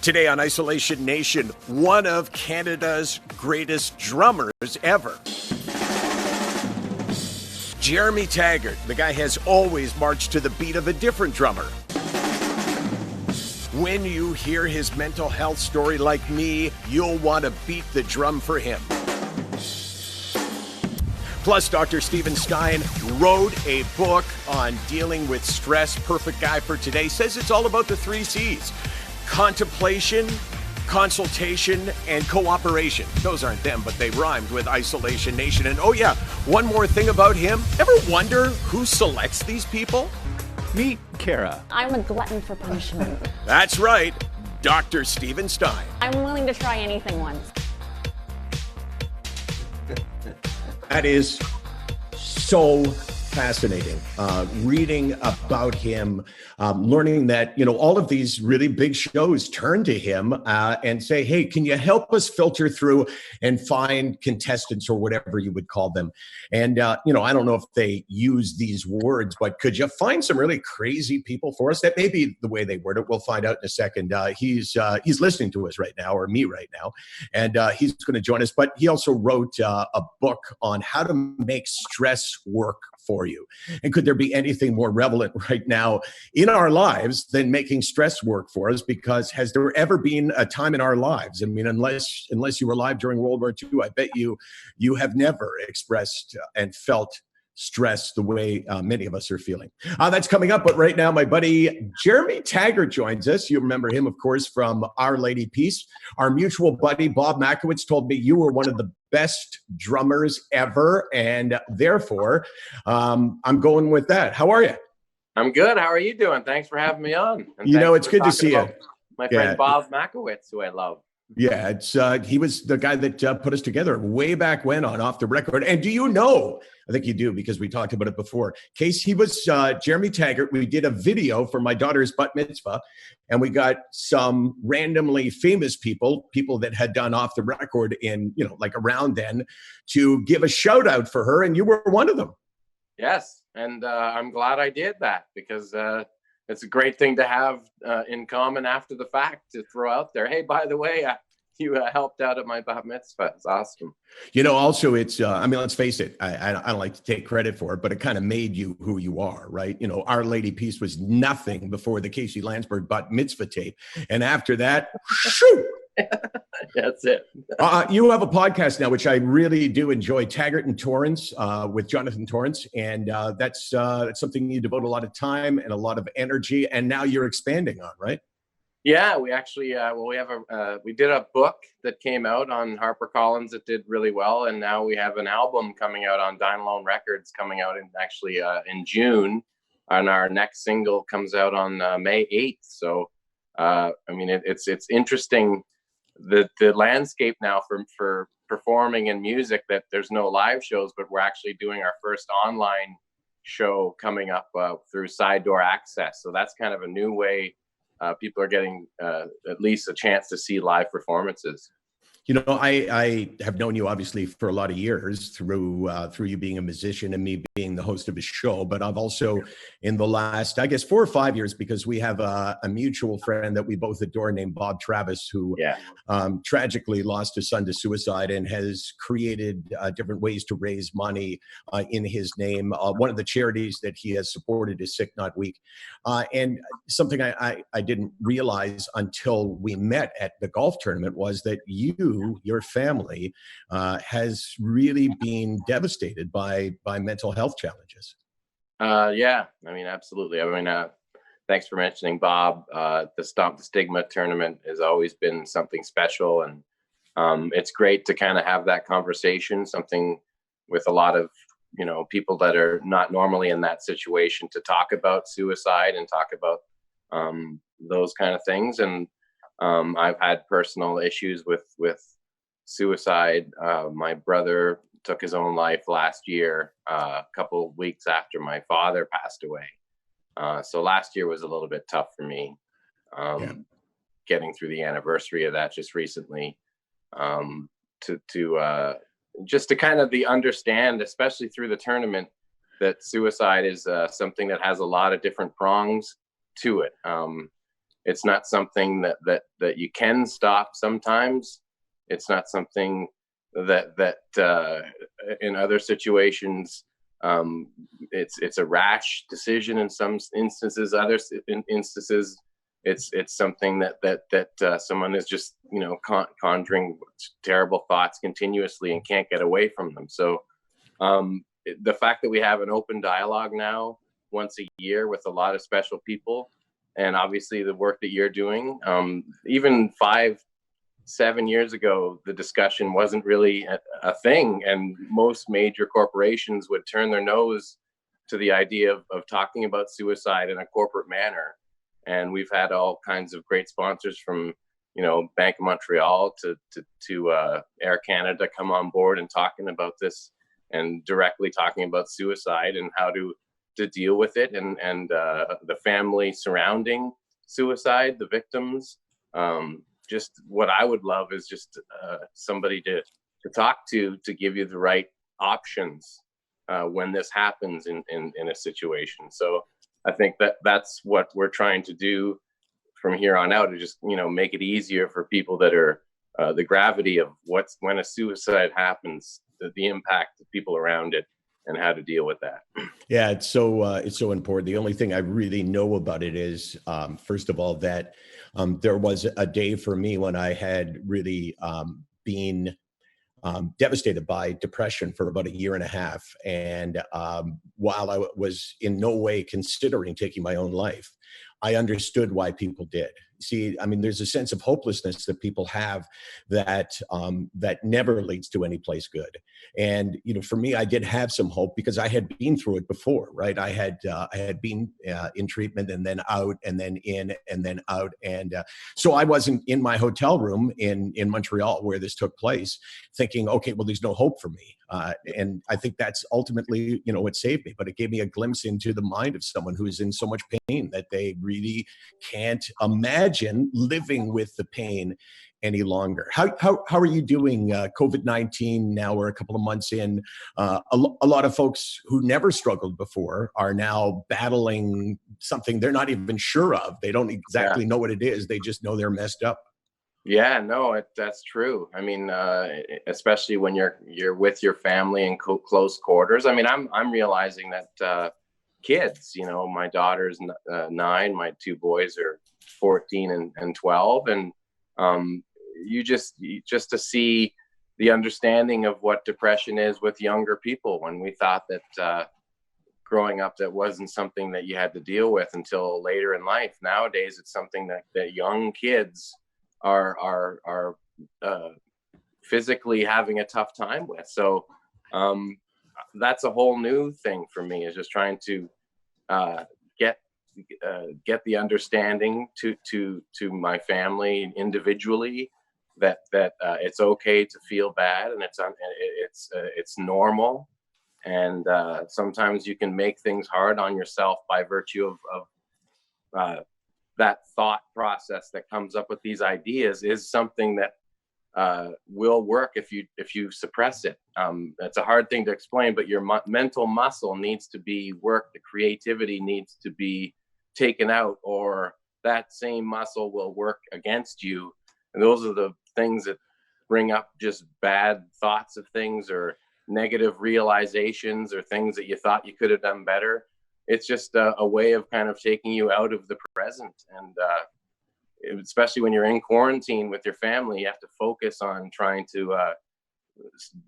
Today on Isolation Nation, one of Canada's greatest drummers ever. Jeremy Taggart, the guy has always marched to the beat of a different drummer. When you hear his mental health story like me, you'll want to beat the drum for him. Plus, Dr. Stein wrote a book on dealing with stress. Perfect guy for today. Says it's all about the 3 C's. Contemplation, consultation, and cooperation. Those aren't them, but they rhymed with Isolation Nation. And oh yeah, one more thing about him. Ever wonder who selects these people? Meet Kara. I'm a glutton for punishment. That's right, Dr. Stein. I'm willing to try anything once. That is so fascinating. Reading about him, learning that, all of these really big shows turn to him and say, hey, can you help us filter through and find contestants or whatever you would call them? And, I don't know if they use these words, but could you find some really crazy people for us? That may be the way they word it. We'll find out in a second. He's listening to us right now, or me right now, and he's going to join us. But he also wrote a book on how to make stress work for you. And could there be anything more relevant right now in our lives than making stress work for us? Because has there ever been a time in our lives, I mean, unless you were alive during World War II, I bet you have never expressed and felt stress the way many of us are feeling. That's coming up, but right now my buddy Jeremy Taggart joins us. You remember him, of course, from Our Lady Peace. Our mutual buddy Bob Makowitz told me you were one of the best drummers ever, and therefore I'm going with that. How are you? I'm good. How are you doing? Thanks for having me on. And it's good to see you. My friend Bob Makowitz, who I love. Yeah, he was the guy that put us together way back when on Off the Record. And do you know, I think you do because we talked about it before, Case, he was Jeremy Taggart. We did a video for my daughter's bat mitzvah, and we got some randomly famous people that had done Off the Record in, like around then, to give a shout out for her. And you were one of them. Yes. And I'm glad I did that because it's a great thing to have in common after the fact to throw out there. Hey, by the way, you helped out at my bat mitzvah. It's awesome. Also, it's, let's face it, I don't like to take credit for it, but it kind of made you who you are, right? Our Lady Peace was nothing before the Casey Landsberg bat mitzvah tape. And after that, shoo! That's it. You have a podcast now, which I really do enjoy, Taggart and Torrens, with Jonathan Torrens. And that's something you devote a lot of time and a lot of energy. And now you're expanding on, right? Yeah, we actually, we did a book that came out on HarperCollins that did really well. And now we have an album coming out on Dine Alone Records coming out in June. And our next single comes out on May 8th. So, it's interesting. The landscape now for performing in music, that there's no live shows, but we're actually doing our first online show coming up through Side Door Access. So that's kind of a new way people are getting at least a chance to see live performances. I have known you obviously for a lot of years through you being a musician and me being the host of a show. But I've also, in the last, 4 or 5 years, because we have a mutual friend that we both adore named Bob Travis, who tragically lost his son to suicide and has created different ways to raise money in his name. One of the charities that he has supported is Sick Not Weak. And something I didn't realize until we met at the golf tournament was that your family has really been devastated by mental health challenges. Absolutely. Thanks for mentioning Bob. The Stomp the Stigma tournament has always been something special, and it's great to kind of have that conversation, something with a lot of people that are not normally in that situation, to talk about suicide and talk about those kind of things. And I've had personal issues with suicide. My brother took his own life last year, a couple of weeks after my father passed away. So last year was a little bit tough for me, getting through the anniversary of that just recently, just to kind of understand, especially through the tournament, that suicide is something that has a lot of different prongs to it. It's not something that you can stop sometimes. It's not something that in other situations, it's a rash decision in some instances. Other instances, it's something that someone is just, you know, conjuring terrible thoughts continuously and can't get away from them. So the fact that we have an open dialogue now once a year with a lot of special people, and obviously the work that you're doing, even 5-7 years ago, the discussion wasn't really a thing, and most major corporations would turn their nose to the idea of talking about suicide in a corporate manner. And we've had all kinds of great sponsors, from, you know, Bank of Montreal to Air Canada, come on board and talking about this, and directly talking about suicide and how to deal with it, and the family surrounding suicide, the victims. Just what I would love is just somebody to talk to give you the right options when this happens in a situation. So I think that's what we're trying to do from here on out, to just, you know, make it easier for people that are the gravity of when a suicide happens, the impact of people around it, and how to deal with that. Yeah, it's so important. The only thing I really know about it is, first of all, that there was a day for me when I had really been devastated by depression for about 1.5 years. And while I was in no way considering taking my own life, I understood why people did. See, I mean, there's a sense of hopelessness that people have that that never leads to any place good. And, you know, for me, I did have some hope because I had been through it before, right? I had been in treatment, and then out, and then in, and then out. And so I wasn't in my hotel room in Montreal where this took place thinking, okay, well, there's no hope for me. And I think that's ultimately, you know, what saved me. But it gave me a glimpse into the mind of someone who's in so much pain that they really can't imagine living with the pain any longer. How are you doing COVID-19 now? We're a couple of months in. A lot of folks who never struggled before are now battling something they're not even sure of. They don't exactly know what it is. They just know they're messed up. Yeah, no, that's true. I mean, especially when you're with your family in close quarters. I mean, I'm realizing that kids, you know, my daughter's 9, my 2 boys are 14 and 12, and you just to see the understanding of what depression is with younger people, when we thought that growing up that wasn't something that you had to deal with until later in life. Nowadays, it's something that young kids are physically having a tough time with. So that's a whole new thing for me, is just trying to get the understanding to my family individually that it's okay to feel bad, and it's normal. And sometimes you can make things hard on yourself by virtue of that thought process that comes up with these ideas is something that will work if you suppress it. It's a hard thing to explain, but your mental muscle needs to be worked. The creativity needs to be taken out, or that same muscle will work against you. And those are the things that bring up just bad thoughts of things, or negative realizations, or things that you thought you could have done better. It's just a way of kind of taking you out of the present. And especially when you're in quarantine with your family, you have to focus on trying to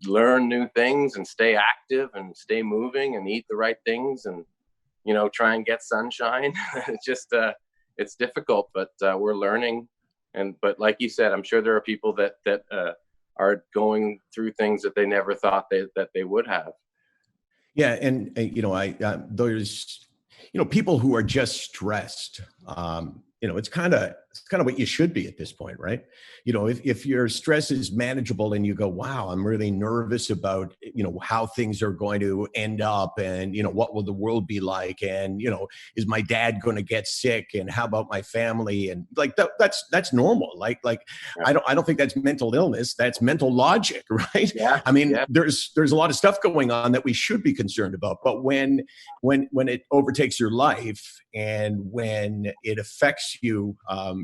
learn new things and stay active and stay moving and eat the right things, and, you know, try and get sunshine. It's just, it's difficult, but we're learning. But like you said, I'm sure there are people that are going through things that they never thought that they would have. Yeah, and you know, there's, you know, people who are just stressed. You know, it's kind of kind of what you should be at this point, right? You know, if your stress is manageable and you go, wow, I'm really nervous about, you know, how things are going to end up, and, you know, what will the world be like, and, you know, is my dad going to get sick, and how about my family, and like that's normal. Like I don't think that's mental illness. That's mental logic, right? Yeah. I mean, Yeah. there's a lot of stuff going on that we should be concerned about, but when it overtakes your life, and when it affects you,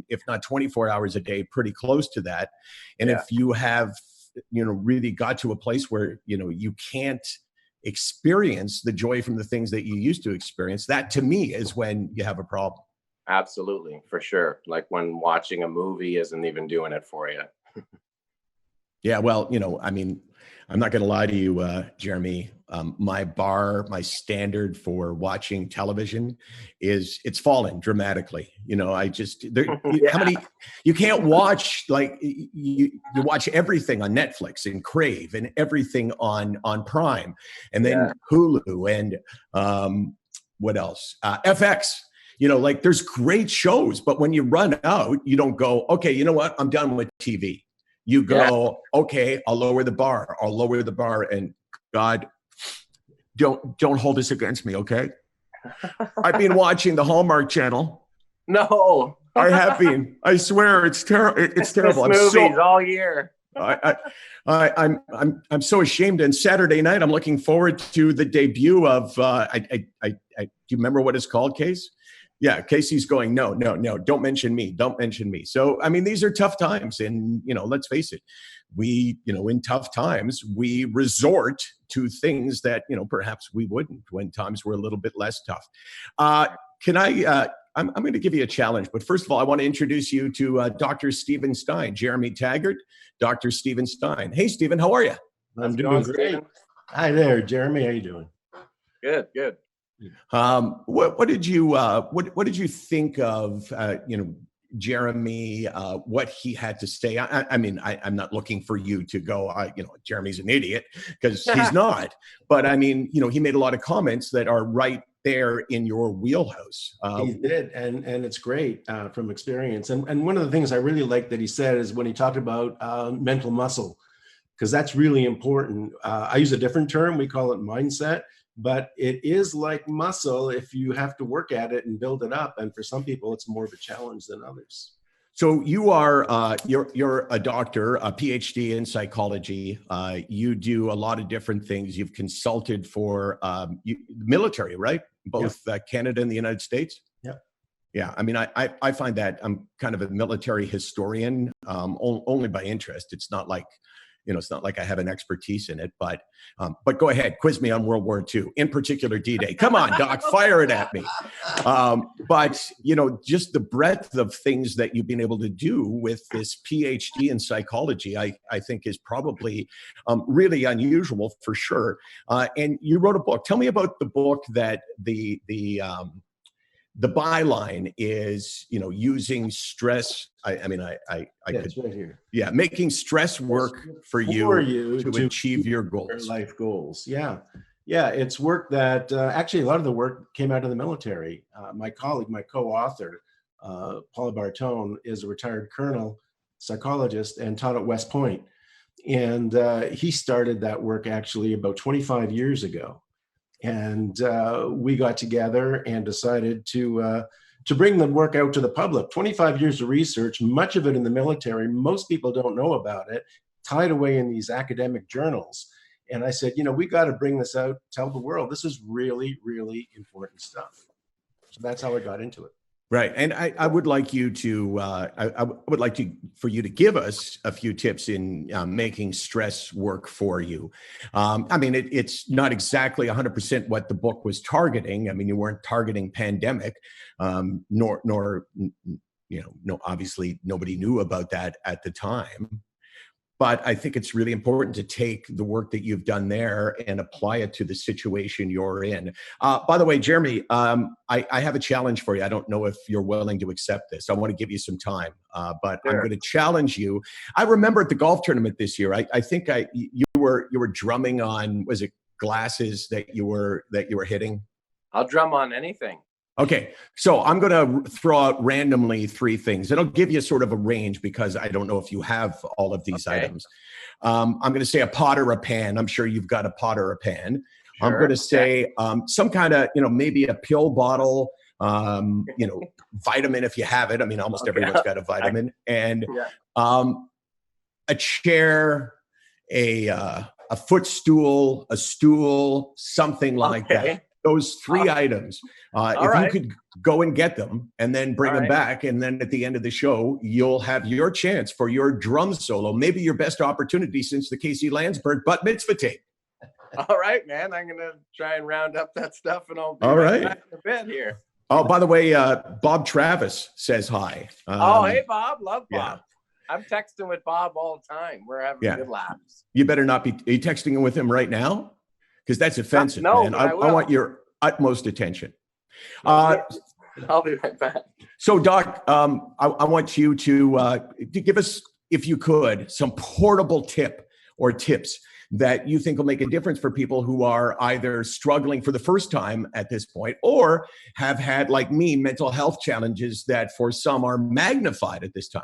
if not 24 hours a day, pretty close to that, and if you have, you know, really got to a place where, you know, you can't experience the joy from the things that you used to experience, that to me is when you have a problem. Absolutely, for sure. Like when watching a movie isn't even doing it for you. Yeah, well, you know, I mean, I'm not going to lie to you, Jeremy. My standard for watching television it's fallen dramatically. You know, how many, you can't watch, like you watch everything on Netflix and Crave and everything on Prime, and then Hulu and what else? FX. You know, like there's great shows, but when you run out, you don't go, okay, you know what? I'm done with TV. You go, okay, I'll lower the bar. And God, don't hold this against me, okay? I've been watching the Hallmark Channel. No. I have been. I swear, it's terrible. It's terrible. Movies all year. I'm so ashamed. And Saturday night, I'm looking forward to the debut of. Do you remember what it's called, Case? Yeah, Casey's going, no, don't mention me. So, I mean, these are tough times. And, you know, let's face it, in tough times, we resort to things that, you know, perhaps we wouldn't when times were a little bit less tough. I'm going to give you a challenge. But first of all, I want to introduce you to Dr. Steven Stein, Jeremy Taggart, Dr. Steven Stein. Hey, Steven, how are you? I'm doing great. Steven? Hi there, Jeremy. How you doing? Good. What did you think of Jeremy, what he had to say? I mean, I'm not looking for you to go, Jeremy's an idiot, because he's not. But I mean, you know, he made a lot of comments that are right there in your wheelhouse. He did, and it's great from experience. And one of the things I really liked that he said is when he talked about mental muscle, because that's really important. I use a different term. We call it mindset. But it is like muscle if you have to work at it and build it up. And for some people, it's more of a challenge than others. So you are you're a doctor, a PhD in psychology. You do a lot of different things. You've consulted for military, right? Both Canada and the United States. Yeah. Yeah. I mean, I find that I'm kind of a military historian, only by interest. It's not like, you know, it's not like I have an expertise in it, but go ahead, quiz me on World War II, in particular D-Day. Come on, Doc, fire it at me. But, you know, just the breadth of things that you've been able to do with this PhD in psychology, I think is probably really unusual for sure. And you wrote a book. Tell me about the book that the byline is, you know, using stress. I could, it's right here. Yeah, making stress work for you to achieve your goals. Your life goals. Yeah, it's work that actually a lot of the work came out of the military. My colleague, my co-author, Paul Bartone, is a retired colonel, psychologist, and taught at West Point. And he started that work actually about 25 years ago. And we got together and decided to bring the work out to the public. 25 years of research, much of it in the military. Most people don't know about it, tied away in these academic journals. And I said, you know, we got to bring this out, tell the world this is really, really important stuff. So that's how I got into it. Right. And I would like you to, for you to give us a few tips in making stress work for you. I mean, it's not exactly 100% what the book was targeting. I mean, you weren't targeting pandemic, nor, obviously nobody knew about that at the time. But I think it's really important to take the work that you've done there and apply it to the situation you're in. By the way, Jeremy, I have a challenge for you. I don't know if you're willing to accept this. I want to give you some time, but sure. I'm going to challenge you. I remember at the golf tournament this year, I think you were drumming on, was it glasses that you were hitting? I'll drum on anything. Okay, so I'm going to throw out randomly 3 things, and I'll give you sort of a range because I don't know if you have all of these items. I'm going to say a pot or a pan. I'm sure you've got a pot or a pan. Sure. I'm going to say some kind of, maybe a pill bottle, vitamin if you have it. I mean, almost everyone's got a vitamin. And a chair, a footstool, a stool, something like that. Those 3 items. You could go and get them and then bring them back, and then at the end of the show, you'll have your chance for your drum solo, maybe your best opportunity since the Casey Landsberg bat mitzvah tape. All right, man. I'm going to try and round up that stuff, and I'll be right back in a bit here. Oh, by the way, Bob Travis says hi. Hey, Bob. Love Bob. Yeah. I'm texting with Bob all the time. We're having good laughs. You better not be. Are you texting with him right now? Because that's offensive, no, man. I want your utmost attention. I'll be right back. So, Doc, I want you to give us, if you could, some portable tips that you think will make a difference for people who are either struggling for the first time at this point or have had, like me, mental health challenges that for some are magnified at this time.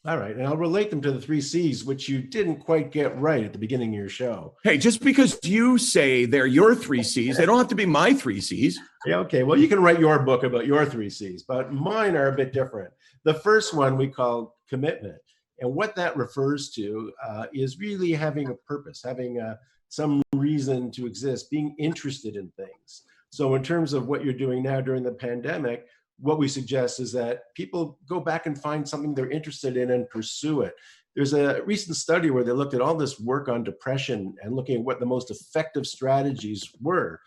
All right. And I'll relate them to the 3 C's, which you didn't quite get right at the beginning of your show. Hey, just because you say they're your 3 C's, they don't have to be my 3 C's. Yeah, okay. Well, you can write your book about your 3 C's, but mine are a bit different. The first one we call commitment. And what that refers to is really having a purpose, having some reason to exist, being interested in things. So in terms of what you're doing now during the pandemic, what we suggest is that people go back and find something they're interested in and pursue it. There's a recent study where they looked at all this work on depression and looking at what the most effective strategies were.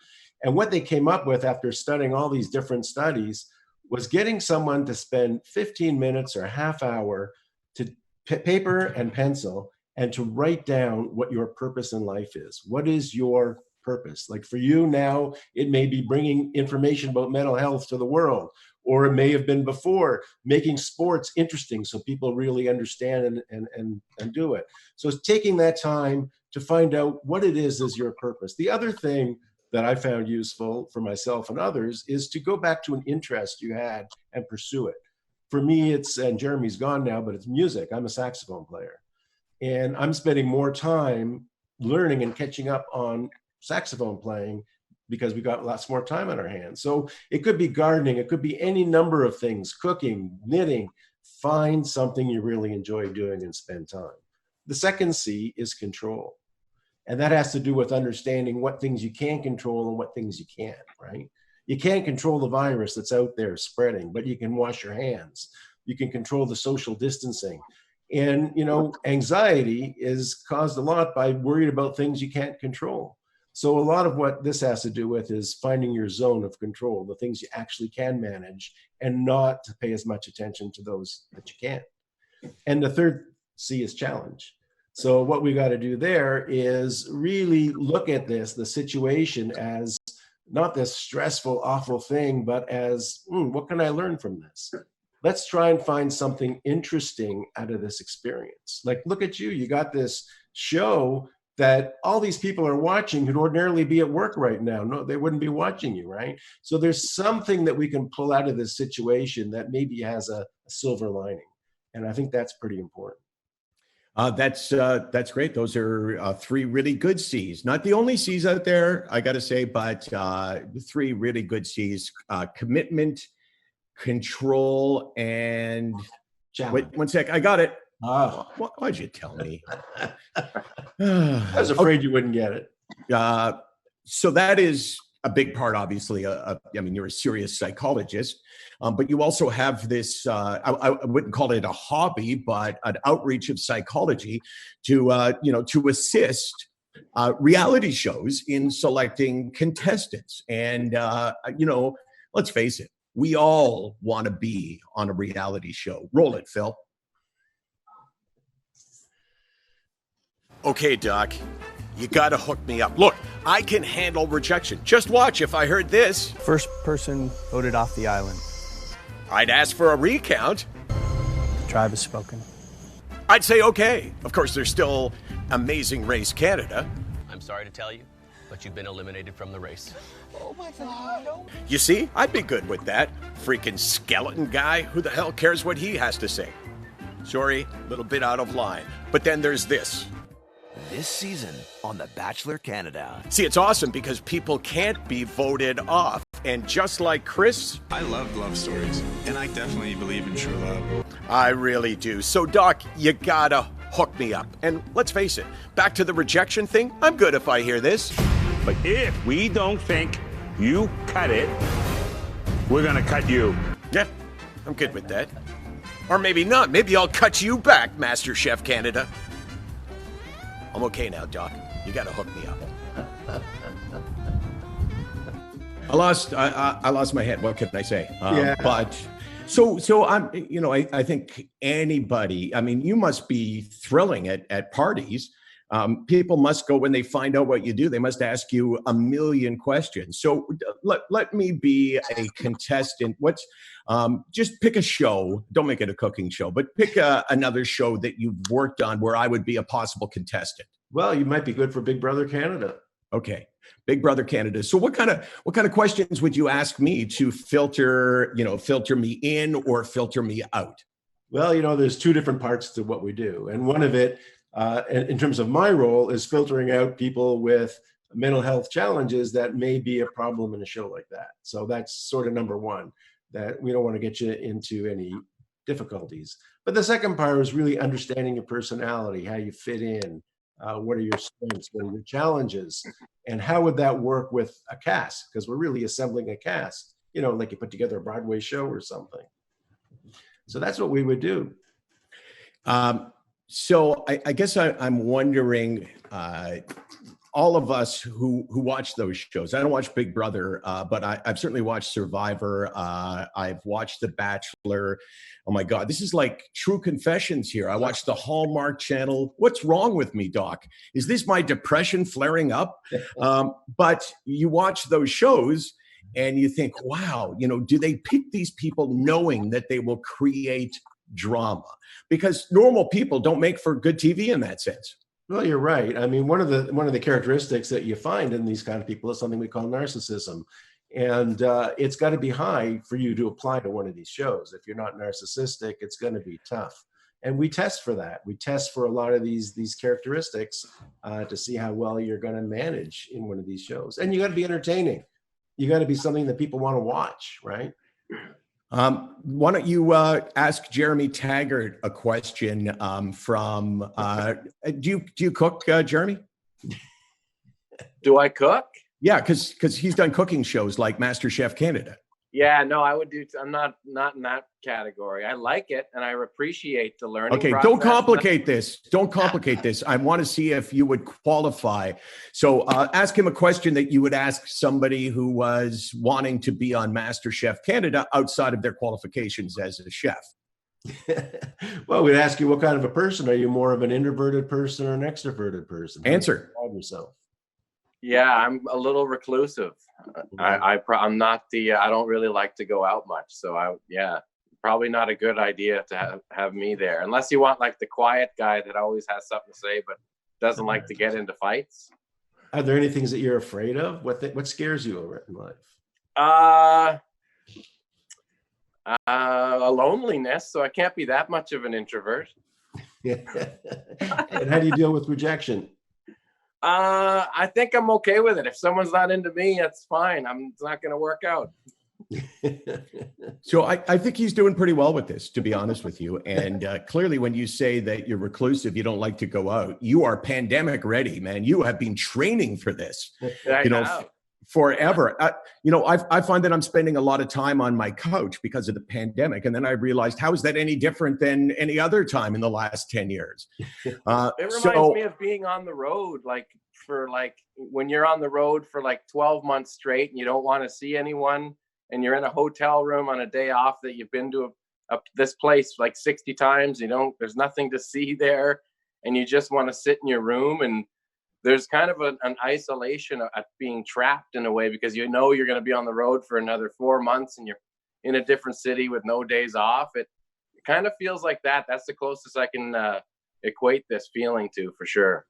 And what they came up with after studying all these different studies was getting someone to spend 15 minutes or a half hour to paper and pencil and to write down what your purpose in life is. What is your purpose? Like for you now, it may be bringing information about mental health to the world. Or it may have been before making sports interesting so people really understand and do it. So it's taking that time to find out what it is your purpose. The other thing that I found useful for myself and others is to go back to an interest you had and pursue it. For me, and Jeremy's gone now, but it's music. I'm a saxophone player. And I'm spending more time learning and catching up on saxophone playing because we got lots more time on our hands. So it could be gardening, it could be any number of things, cooking, knitting. Find something you really enjoy doing and spend time. The second C is control. And that has to do with understanding what things you can control and what things you can't, right? You can't control the virus that's out there spreading, but you can wash your hands. You can control the social distancing. And, anxiety is caused a lot by worried about things you can't control. So a lot of what this has to do with is finding your zone of control, the things you actually can manage, and not to pay as much attention to those that you can't. And the third C is challenge. So what we got to do there is really look at the situation as not this stressful, awful thing, but as, what can I learn from this? Let's try and find something interesting out of this experience. Like, look at you, you got this show that all these people are watching who'd ordinarily be at work right now. No, they wouldn't be watching you, right? So there's something that we can pull out of this situation that maybe has a silver lining. And I think that's pretty important. That's great. Those are 3 really good C's. Not the only C's out there, I got to say, but 3 really good C's: commitment, control, and wait 1 sec. I got it. Why'd you tell me? I was afraid you wouldn't get it. So that is a big part, obviously. You're a serious psychologist, but you also have this, I wouldn't call it a hobby, but an outreach of psychology to assist reality shows in selecting contestants. And, let's face it, we all want to be on a reality show. Roll it, Phil. Okay, Doc, you gotta hook me up. Look, I can handle rejection. Just watch if I heard this. First person voted off the island. I'd ask for a recount. The tribe has spoken. I'd say okay. Of course, there's still Amazing Race Canada. I'm sorry to tell you, but you've been eliminated from the race. Oh my God. You see, I'd be good with that. Freaking skeleton guy. Who the hell cares what he has to say? Sorry, a little bit out of line. But then there's this. This season on The Bachelor Canada. See, it's awesome because people can't be voted off. And just like Chris, I love love stories, and I definitely believe in true love. I really do. So, Doc, you gotta hook me up. And let's face it, back to the rejection thing, I'm good if I hear this. But if we don't think you cut it, we're gonna cut you. Yeah, I'm good with that. Or maybe not. Maybe I'll cut you back, Master Chef Canada. I'm okay now, Doc. You gotta hook me up. I lost my head. What can I say? Yeah. But so I'm, I think anybody, I mean, you must be thrilling at parties. People must go when they find out what you do. They must ask you a million questions. So let me be a contestant. Just pick a show. Don't make it a cooking show, but pick another show that you've worked on where I would be a possible contestant. Well, you might be good for Big Brother Canada. Okay. Big Brother Canada. So what kind of questions would you ask me to filter me in or filter me out? Well, there's two different parts to what we do. And one of it, in terms of my role, is filtering out people with mental health challenges that may be a problem in a show like that. So that's sort of number one, that we don't want to get you into any difficulties. But the second part is really understanding your personality, how you fit in. What are your strengths? What are your challenges? And how would that work with a cast? Because we're really assembling a cast, like you put together a Broadway show or something. So that's what we would do. So I guess I'm wondering, all of us who watch those shows, I don't watch Big Brother, but I've certainly watched Survivor. I've watched The Bachelor. Oh my God, this is like true confessions here. I watched the Hallmark Channel. What's wrong with me, Doc? Is this my depression flaring up? But you watch those shows and you think, wow, do they pick these people knowing that they will create drama? Because normal people don't make for good TV in that sense. Well, you're right. I mean, one of the characteristics that you find in these kind of people is something we call narcissism. And it's got to be high for you to apply to one of these shows. If you're not narcissistic, it's going to be tough. And we test for that. We test for a lot of these to see how well you're going to manage in one of these shows. And you got to be entertaining. You got to be something that people want to watch, right? Why don't you ask Jeremy Taggart a question from, do you cook, Jeremy? Do I cook? Yeah, because he's done cooking shows like Master Chef Canada. Yeah, no, I would do. I'm not in that category. I like it and I appreciate the learning. Okay, process. don't complicate this. Don't complicate this. I want to see if you would qualify. So ask him a question that you would ask somebody who was wanting to be on Master Chef Canada outside of their qualifications as a chef. Well, we'd ask you, what kind of a person? Are you more of an introverted person or an extroverted person? Answer. Yourself. Yeah, I'm a little reclusive. I'm not I don't really like to go out much. So probably not a good idea to have me there, unless you want like the quiet guy that always has something to say, but doesn't like to get into fights. Are there any things that you're afraid of? What scares you in life? A loneliness. So I can't be that much of an introvert. And how do you deal with rejection? I think I'm okay with it. If someone's not into me, that's fine. It's not going to work out. So I think he's doing pretty well with this, to be honest with you. And clearly, when you say that you're reclusive, you don't like to go out, you are pandemic ready, man. You have been training for this, forever. I find that I'm spending a lot of time on my couch because of the pandemic. And then I realized, how is that any different than any other time in the last 10 years? It reminds me of being on the road, when you're on the road for 12 months straight and you don't want to see anyone and you're in a hotel room on a day off that you've been to this place 60 times, there's nothing to see there and you just want to sit in your room, and there's kind of an isolation at being trapped in a way, because you're going to be on the road for another 4 months and you're in a different city with no days off. It kind of feels like that. That's the closest I can equate this feeling to, for sure.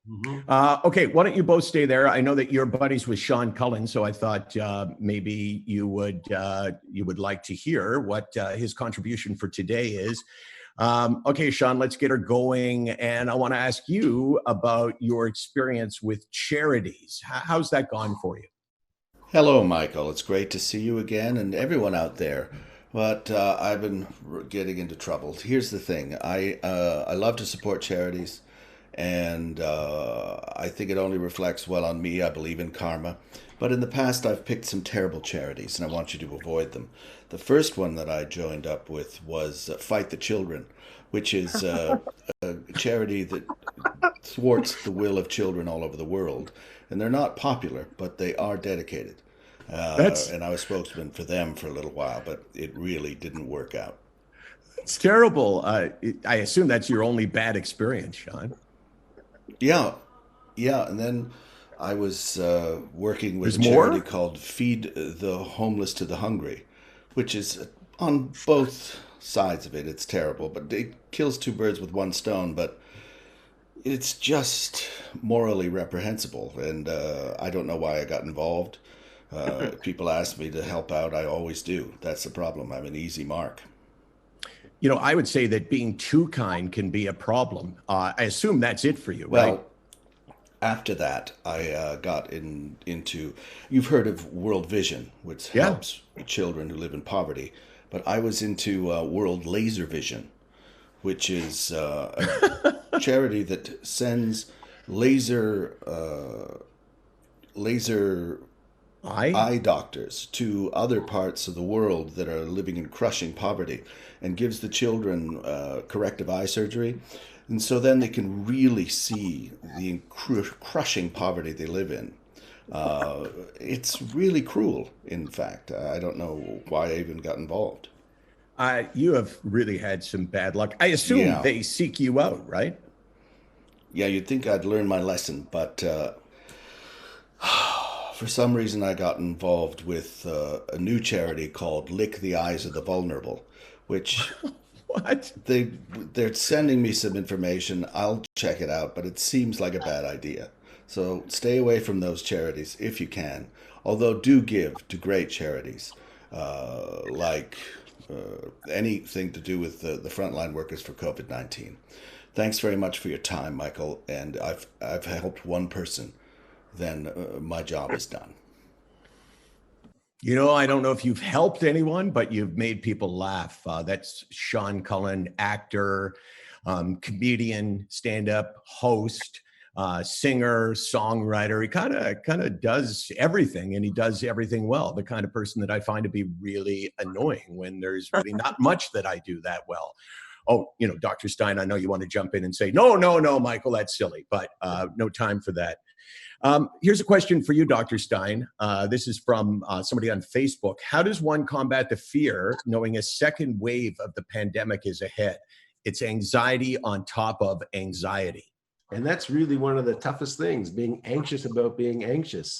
Okay, why don't you both stay there? I know that you're buddies with Sean Cullen, so I thought maybe you would like to hear what his contribution for today is. Okay, Sean, let's get her going. And I want to ask you about your experience with charities. How's that gone for you? Hello, Michael. It's great to see you again and everyone out there. But I've been getting into trouble. Here's the thing. I love to support charities, and I think it only reflects well on me. I believe in karma. But in the past, I've picked some terrible charities, and I want you to avoid them. The first one that I joined up with was Fight the Children, which is a charity that thwarts the will of children all over the world. And they're not popular, but they are dedicated. And I was spokesman for them for a little while, but it really didn't work out. It's terrible. I assume that's your only bad experience, Sean. Yeah. And then I was working with a charity called Feed the Homeless to the Hungry, which is on both sides of it. It's terrible, but it kills two birds with one stone. But it's just morally reprehensible, and I don't know why I got involved. People ask me to help out. I always do. That's the problem. I'm an easy mark. You know, I would say that being too kind can be a problem. I assume that's it for you, right? Well, after that, I got into, you've heard of World Vision, which helps children who live in poverty. But I was into World Laser Vision, which is a charity that sends laser eye doctors to other parts of the world that are living in crushing poverty, and gives the children corrective eye surgery. And so then they can really see the crushing poverty they live in. It's really cruel, in fact. I don't know why I even got involved. You have really had some bad luck. I assume they seek you out, right? Yeah, you'd think I'd learn my lesson, but for some reason I got involved with a new charity called Lick the Eyes of the Vulnerable, which what? They're sending me some information. I'll check it out, but it seems like a bad idea. So stay away from those charities if you can. Although do give to great charities, like anything to do with the frontline workers for COVID-19. Thanks very much for your time, Michael. And I've helped one person. Then my job is done. You know, I don't know if you've helped anyone, but you've made people laugh. That's Sean Cullen, actor, comedian, stand-up host, singer, songwriter. He kind of does everything, and he does everything well. The kind of person that I find to be really annoying when there's really not much that I do that well. Oh, you know, Dr. Stein, I know you want to jump in and say, no, Michael, that's silly, but no time for that. Here's a question for you, Dr. Stein. This is from somebody on Facebook. How does one combat the fear knowing a second wave of the pandemic is ahead? It's anxiety on top of anxiety. And that's really one of the toughest things, being anxious about being anxious.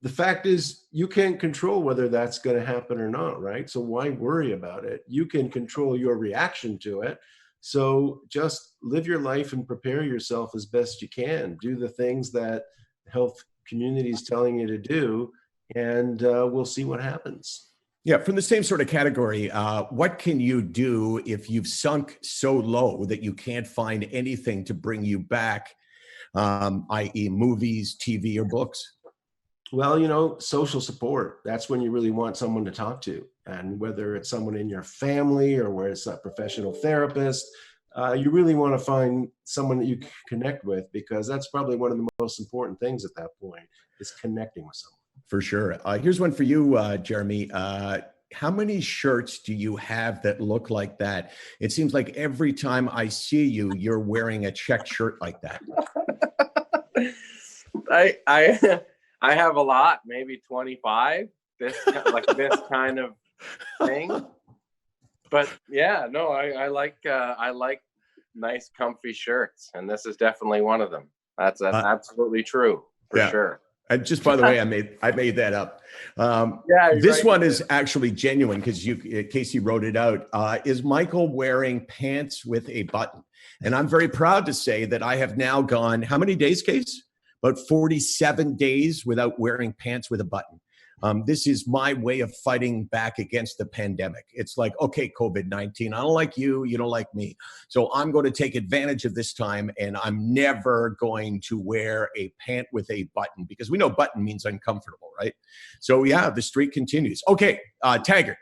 The fact is, you can't control whether that's going to happen or not, right? So why worry about it? You can control your reaction to it. So just live your life and prepare yourself as best you can. Do the things that health community is telling you to do, and we'll see what happens. Yeah, from the same sort of category, what can you do if you've sunk so low that you can't find anything to bring you back, i.e. movies, TV, or books? Well, you know, social support. That's when you really want someone to talk to. And whether it's someone in your family or where it's a professional therapist, you really want to find someone that you can connect with, because that's probably one of the most important things at that point, is connecting with someone. For sure. Here's one for you, Jeremy. How many shirts do you have that look like that? It seems like every time I see you, you're wearing a checked shirt like that. I have a lot, maybe 25. This kind of thing. But yeah, no, I like nice, comfy shirts, and this is definitely one of them. That's absolutely true, for sure. And just by the way, I made that up. This right, one is actually genuine because Casey wrote it out. Is Michael wearing pants with a button? And I'm very proud to say that I have now gone, how many days, Case? About 47 days without wearing pants with a button. This is my way of fighting back against the pandemic. It's like, okay, COVID-19, I don't like you, you don't like me. So I'm going to take advantage of this time, and I'm never going to wear a pant with a button, because we know button means uncomfortable, right? So yeah, the streak continues. Okay, Taggart.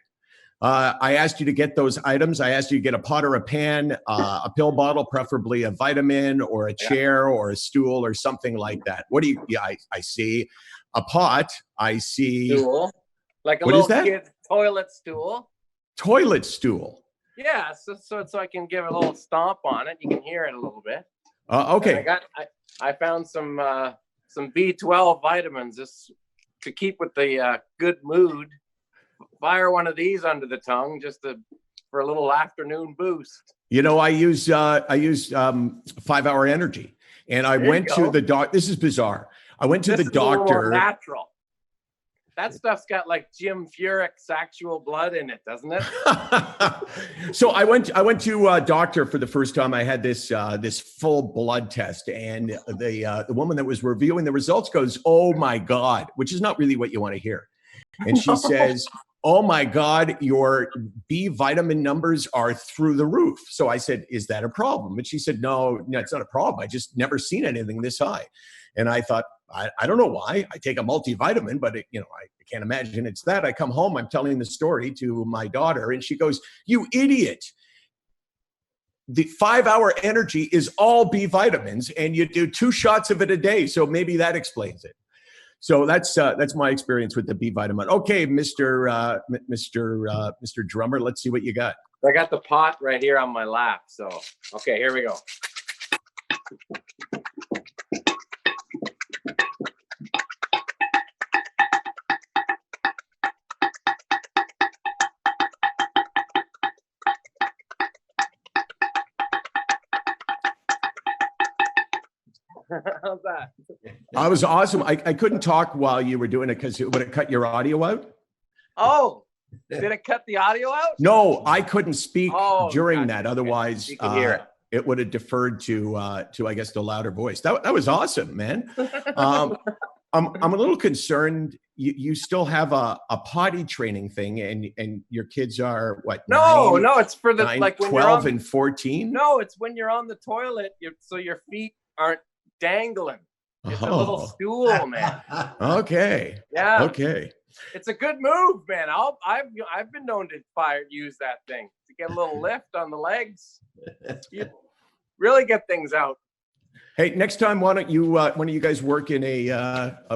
I asked you to get those items. I asked you to get a pot or a pan, a pill bottle, preferably a vitamin or a chair or a stool or something like that. What do you, I see a pot. I see. Stool. Like a what little is that? kid toilet stool. Toilet stool. Yeah, so I can give it a little stomp on it. You can hear it a little bit. Okay. And I found some B12 vitamins just to keep with the good mood. Fire one of these under the tongue just for a little afternoon boost. You know, I use 5 Hour Energy, and I went to the doctor. This is bizarre. I went to the doctor. Natural. That stuff's got like Jim Furyk's actual blood in it, doesn't it? So I went to a doctor for the first time. I had this full blood test, and the woman that was reviewing the results goes, "Oh my God," which is not really what you want to hear. And she says, "Oh my God, your B vitamin numbers are through the roof." So I said, "Is that a problem?" And she said, no, it's not a problem. I just never seen anything this high. And I thought, I don't know why. I take a multivitamin, but I can't imagine it's that. I come home, I'm telling the story to my daughter, and she goes, "You idiot. The 5 Hour Energy is all B vitamins, and you do 2 shots of it a day. So maybe that explains it." So that's my experience with the B vitamin. Okay, Mr. Drummer, let's see what you got. I got the pot right here on my lap. So, okay, here we go. How's that? I was awesome. I couldn't talk while you were doing it because it would have cut your audio out. Oh, did it cut the audio out? No, I couldn't speak during that. Okay. Otherwise, You can hear it would have deferred to I guess the louder voice. That was awesome, man. I'm a little concerned. You still have a potty training thing, and your kids are what? No, it's for the 9, like when 12 and 14. No, it's when you're on the toilet, so your feet aren't dangling. It's a little stool, man. Okay. Yeah. Okay. It's a good move, man. I've been known to use that thing to get a little lift on the legs. You really get things out. Hey, next time, why don't you guys work in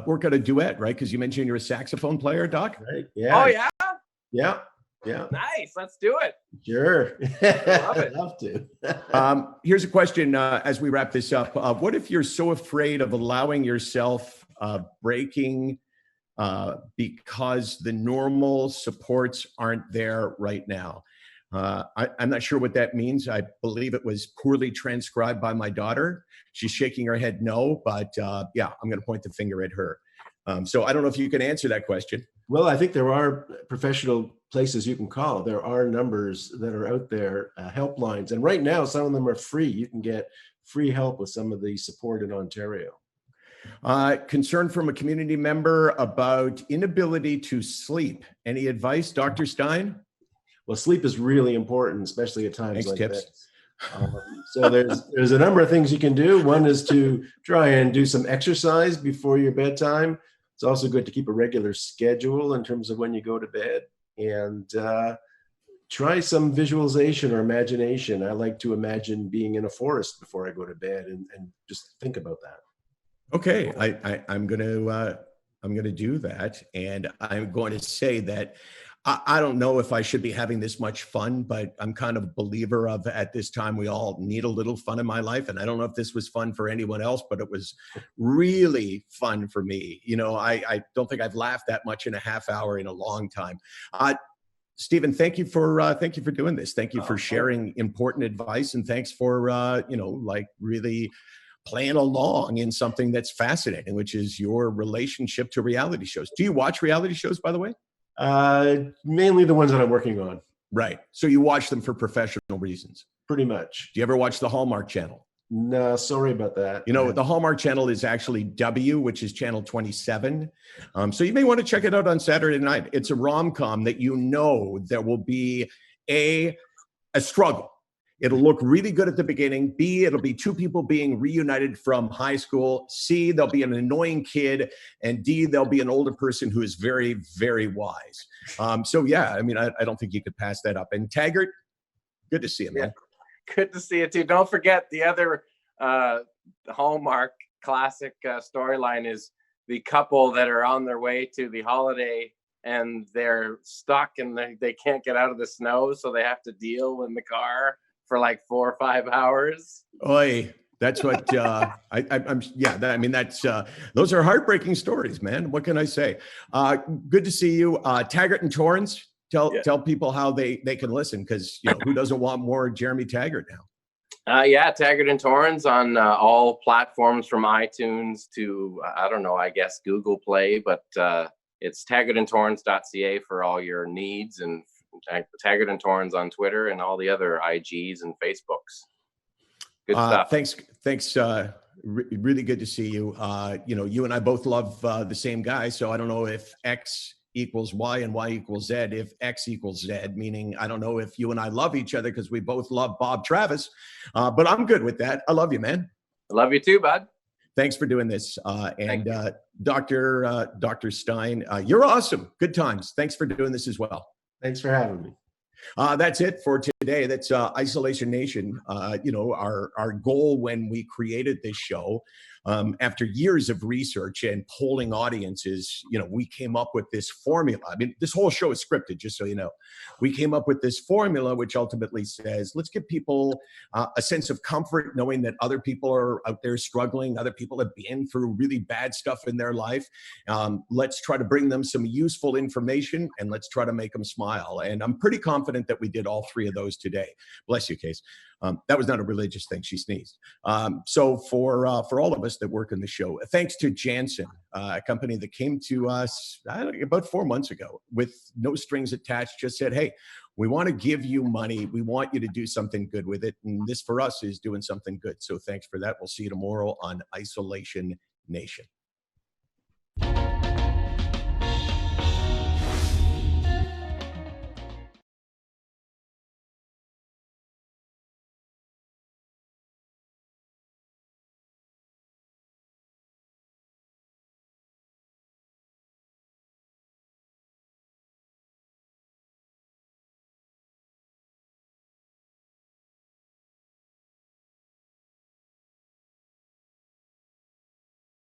work out a duet, right? Because you mentioned you're a saxophone player, Doc. Right. Yeah. Oh yeah. Yeah. Yeah. Nice. Let's do it. Sure. Love it. Love to. Here's a question as we wrap this up. What if you're so afraid of allowing yourself breaking because the normal supports aren't there right now? I'm not sure what that means. I believe it was poorly transcribed by my daughter. She's shaking her head no, but yeah, I'm going to point the finger at her. So I don't know if you can answer that question. Well, I think there are professional places you can call. There are numbers that are out there, helplines. And right now, some of them are free. You can get free help with some of the support in Ontario. Concern from a community member about inability to sleep. Any advice, Dr. Stein? Well, sleep is really important, especially at times like tips. this. So there's a number of things you can do. One is to try and do some exercise before your bedtime. It's also good to keep a regular schedule in terms of when you go to bed, and try some visualization or imagination. I like to imagine being in a forest before I go to bed and just think about that. Okay, I'm gonna do that, and I'm going to say that I don't know if I should be having this much fun, but I'm kind of a believer of at this time we all need a little fun in my life, and I don't know if this was fun for anyone else, but it was really fun for me. You know, I don't think I've laughed that much in a half hour in a long time. Stephen, thank you for doing this. Thank you for sharing important advice, and thanks for like really playing along in something that's fascinating, which is your relationship to reality shows. Do you watch reality shows, by the way? Mainly the ones that I'm working on. Right. So you watch them for professional reasons. Pretty much. Do you ever watch the Hallmark Channel? No, sorry about that. You know, the Hallmark Channel is actually W, which is channel 27. So you may want to check it out on Saturday night. It's a rom-com that you know there will be a struggle. It'll look really good at the beginning. B, it'll be two people being reunited from high school. C, there'll be an annoying kid. And D, there'll be an older person who is very, very wise. So yeah, I mean, I don't think you could pass that up. And Taggart, good to see you, man. Good to see you too. Don't forget the other Hallmark classic storyline is the couple that are on their way to the holiday and they're stuck and they can't get out of the snow, so they have to deal in the car for like 4 or 5 hours. Oy, that's what I'm. Yeah, I mean that's those are heartbreaking stories, man. What can I say? Good to see you, Taggart and Torrens. Tell people how they can listen, because you know who doesn't want more Jeremy Taggart now. Yeah, Taggart and Torrens on all platforms from iTunes to I don't know, I guess Google Play, but it's taggartandtorrens.ca for all your needs, and Taggart and Torrens on Twitter and all the other IGs and Facebooks. Good stuff. Thanks. Really good to see you. You know, you and I both love the same guy, so I don't know if X equals Y and Y equals Z, if X equals Z, meaning I don't know if you and I love each other because we both love Bob Travis, but I'm good with that. I love you, man. I love you too, bud. Thanks for doing this. And Dr. Stein, you're awesome. Good times. Thanks for doing this as well. Thanks for having me. That's it for today. That's Isolation Nation. You know, our goal when we created this show, after years of research and polling audiences, you know, we came up with this formula. I mean, this whole show is scripted, just so you know. We came up with this formula, which ultimately says, let's give people a sense of comfort knowing that other people are out there struggling. Other people have been through really bad stuff in their life. Let's try to bring them some useful information, and let's try to make them smile. And I'm pretty confident that we did all three of those today. Bless you, Case. That was not a religious thing. She sneezed. So for all of us that work in the show, thanks to Janssen, a company that came to us about 4 months ago with no strings attached, just said, hey, we want to give you money. We want you to do something good with it. And this for us is doing something good. So thanks for that. We'll see you tomorrow on Isolation Nation.